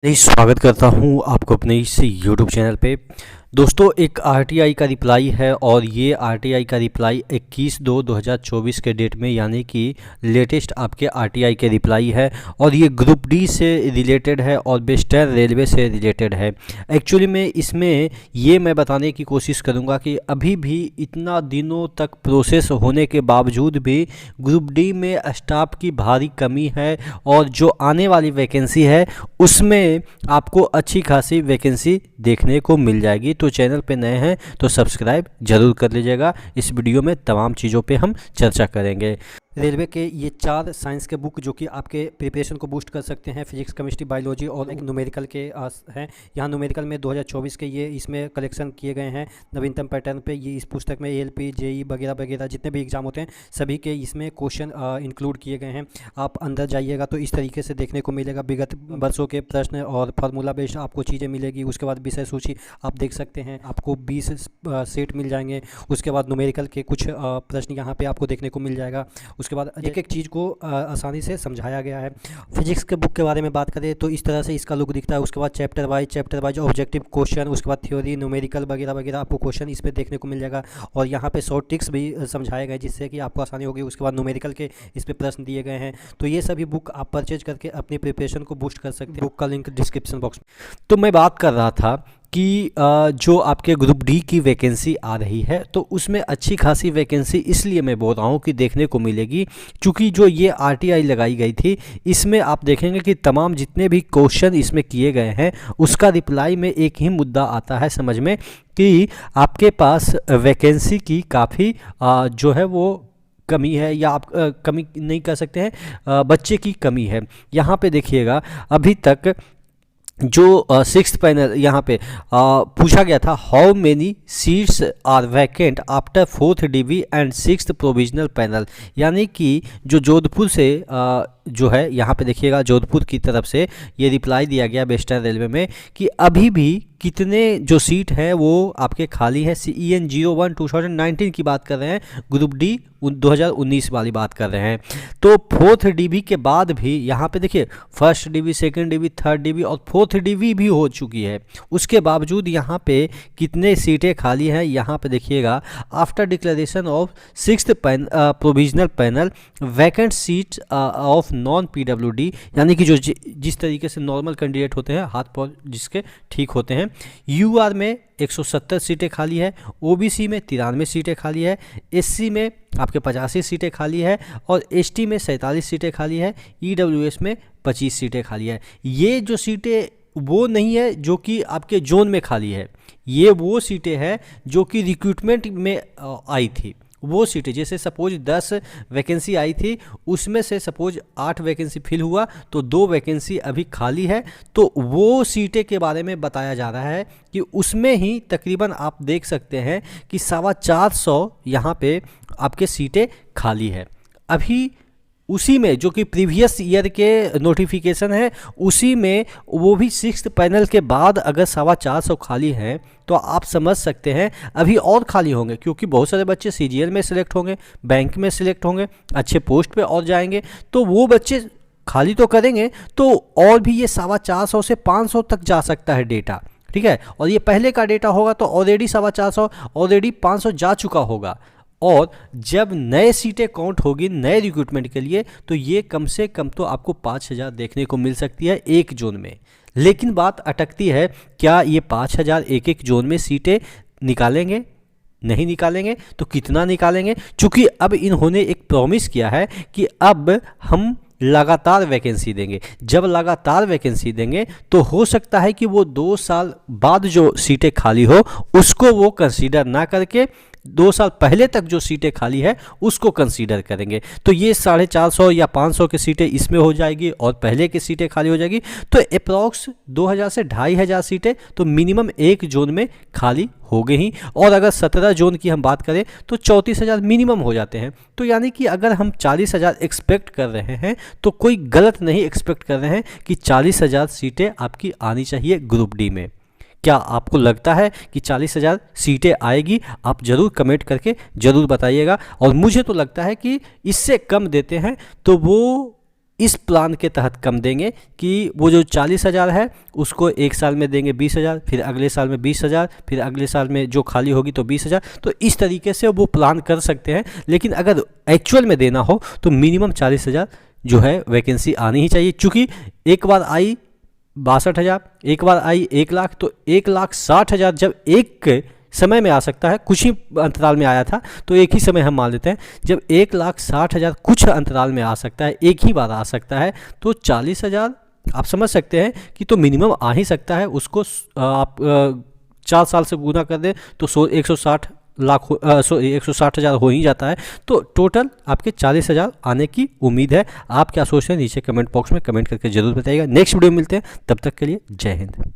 स्वागत करता हूं आपको अपने इस YouTube चैनल पे। दोस्तों, एक आरटीआई का रिप्लाई है और ये आरटीआई का रिप्लाई 21/2/2024 के डेट में, यानी कि लेटेस्ट आपके आरटीआई के रिप्लाई है और ये ग्रुप डी से रिलेटेड है और वेस्टर्न रेलवे से रिलेटेड है। एक्चुअली में इसमें ये मैं बताने की कोशिश करूँगा कि अभी भी इतना दिनों तक प्रोसेस होने के बावजूद भी ग्रुप डी में स्टाफ की भारी कमी है और जो आने वाली वैकेंसी है उसमें आपको अच्छी खासी वैकेंसी देखने को मिल जाएगी। तो चैनल पे नए हैं तो सब्सक्राइब जरूर कर लीजिएगा। इस वीडियो में तमाम चीज़ों पे हम चर्चा करेंगे। रेलवे के ये 4 साइंस के बुक जो कि आपके प्रिपरेशन को बूस्ट कर सकते हैं, फिजिक्स, केमिस्ट्री, बायोलॉजी और एक न्यूमेरिकल के हैं। यहाँ न्यूमेरिकल में 2024 के ये इसमें कलेक्शन किए गए हैं नवीनतम पैटर्न पे। ये इस पुस्तक में एएलपी, जेई वगैरह वगैरह जितने भी एग्जाम होते हैं सभी के इसमें क्वेश्चन इंक्लूड किए गए हैं। आप अंदर जाइएगा तो इस तरीके से देखने को मिलेगा। विगत वर्षों के प्रश्न और फार्मूला बेस्ड आपको चीज़ें मिलेगी। उसके बाद विषय सूची आप देख सकते हैं, आपको 20 सेट मिल जाएंगे। उसके बाद न्यूमेरिकल के कुछ प्रश्न यहाँ पे आपको देखने को मिल जाएगा। उसके बाद एक एक चीज़ को आसानी से समझाया गया है। फिजिक्स के बुक के बारे में बात करें तो इस तरह से इसका लुक दिखता है। उसके बाद चैप्टर वाइज ऑब्जेक्टिव क्वेश्चन, उसके बाद थ्योरी, न्यूमेरिकल वगैरह वगैरह आपको क्वेश्चन इसमें देखने को मिल जाएगा और यहाँ पे शॉर्ट ट्रिक्स भी समझाए गए जिससे कि आपको आसानी होगी। उसके बाद न्यूमेरिकल के इस पर प्रश्न दिए गए हैं। तो ये सभी बुक आप परचेज करके अपनी प्रिपरेशन को बूस्ट कर सकते हैं। बुक का लिंक डिस्क्रिप्शन बॉक्स में। तो मैं बात कर रहा था कि जो आपके ग्रुप डी की वैकेंसी आ रही है तो उसमें अच्छी खासी वैकेंसी इसलिए मैं बोल रहा हूँ कि देखने को मिलेगी, क्योंकि जो ये आरटीआई लगाई गई थी इसमें आप देखेंगे कि तमाम जितने भी क्वेश्चन इसमें किए गए हैं उसका रिप्लाई में एक ही मुद्दा आता है समझ में कि आपके पास वैकेंसी की काफ़ी जो है वो कमी है, या आप कमी नहीं कर सकते हैं, बच्चे की कमी है। यहाँ पे देखिएगा अभी तक जो 6th पैनल यहाँ पे पूछा गया था, how many seats are vacant after 4th DB and 6th provisional panel, यानी कि जो जोधपुर से जो है यहाँ पे देखिएगा जोधपुर की तरफ से ये रिप्लाई दिया गया वेस्टर्न रेलवे में कि अभी भी कितने जो सीट हैं वो आपके खाली हैं। CEN 01 2019 की बात कर रहे हैं, ग्रुप डी 2019 वाली बात कर रहे हैं। तो 4th DB के बाद भी यहाँ पे देखिए 1st DB, 2nd DB, 3rd DB और 4th DB भी हो चुकी है। उसके बावजूद यहाँ पे कितने सीटें खाली हैं यहाँ पे देखिएगा, after declaration of 6th provisional panel vacant seat of non PWD, यानी कि जो जिस तरीके से नॉर्मल कैंडिडेट होते हैं, हाथ पांव जिसके ठीक होते हैं। UR में 170 सीटें खाली है, OBC में 93 सीटें खाली है, SC में आपके 85 सीटें खाली है और ST में 47 सीटें खाली है, EWS में 25 सीटें खाली है। ये जो सीटें वो नहीं है जो कि आपके जोन में खाली है, ये वो सीटें हैं जो कि रिक्रूटमेंट में आई थी। वो सीटें जैसे सपोज 10 वैकेंसी आई थी, उसमें से सपोज 8 वैकेंसी फिल हुआ तो 2 वैकेंसी अभी खाली है। तो वो सीटें के बारे में बताया जा रहा है कि उसमें ही तकरीबन आप देख सकते हैं कि 450 यहाँ पे आपके सीटें खाली है। अभी उसी में जो कि प्रीवियस ईयर के नोटिफिकेशन है उसी में वो भी 6th पैनल के बाद अगर 450 खाली हैं तो आप समझ सकते हैं अभी और खाली होंगे, क्योंकि बहुत सारे बच्चे CGL में सिलेक्ट होंगे, बैंक में सिलेक्ट होंगे, अच्छे पोस्ट पे और जाएंगे, तो वो बच्चे खाली तो करेंगे तो और भी ये 450 से 500 तक जा सकता है डेटा, ठीक है। और ये पहले का डेटा होगा तो ऑलरेडी 450 ऑलरेडी 500 जा चुका होगा। और जब नए सीटें काउंट होगी नए रिक्रूटमेंट के लिए तो ये कम से कम तो आपको 5000 देखने को मिल सकती है एक जोन में। लेकिन बात अटकती है, क्या ये 5000 एक जोन में सीटें निकालेंगे? नहीं निकालेंगे तो कितना निकालेंगे? क्योंकि अब इन्होंने एक प्रॉमिस किया है कि अब हम लगातार वैकेंसी देंगे। जब लगातार वैकेंसी देंगे तो हो सकता है कि वो 2 साल बाद जो सीटें खाली हो उसको वो कंसीडर ना करके 2 साल पहले तक जो सीटें खाली है उसको कंसीडर करेंगे। तो ये 450 या 500 की सीटें इसमें हो जाएगी और पहले की सीटें खाली हो जाएगी, तो अप्रॉक्स 2000 से 2500 सीटें तो मिनिमम एक जोन में खाली हो गई ही। और अगर 17 जोन की हम बात करें तो 34,000 मिनिमम हो जाते हैं। तो यानी कि अगर हम 40,000 एक्सपेक्ट कर रहे हैं तो कोई गलत नहीं एक्सपेक्ट कर रहे हैं कि 40,000 सीटें आपकी आनी चाहिए ग्रुप डी में। क्या आपको लगता है कि 40,000 सीटें आएगी? आप ज़रूर कमेंट करके ज़रूर बताइएगा। और मुझे तो लगता है कि इससे कम देते हैं तो वो इस प्लान के तहत कम देंगे कि वो जो 40,000 है उसको एक साल में देंगे 20,000, फिर अगले साल में 20,000, फिर अगले साल में जो खाली होगी तो 20,000। तो इस तरीके से वो प्लान कर सकते हैं। लेकिन अगर एक्चुअल में देना हो तो मिनिमम 40,000 जो है वैकेंसी आनी ही चाहिए। चूँकि एक बार आई 62,000, एक बार आई 1,00,000, तो 1,60,000 जब एक समय में आ सकता है, कुछ ही अंतराल में आया था, तो एक ही समय हम मान लेते हैं, जब 1,60,000 कुछ अंतराल में आ सकता है, एक ही बार आ सकता है, तो 40,000 आप समझ सकते हैं कि तो मिनिमम आ ही सकता है। उसको आप 4 साल से गुना कर दें तो 160,000 हो ही जाता है। तो टोटल आपके 40,000 आने की उम्मीद है। आप क्या सोचते हैं नीचे कमेंट बॉक्स में कमेंट करके जरूर बताइएगा। नेक्स्ट वीडियो में मिलते हैं, तब तक के लिए जय हिंद।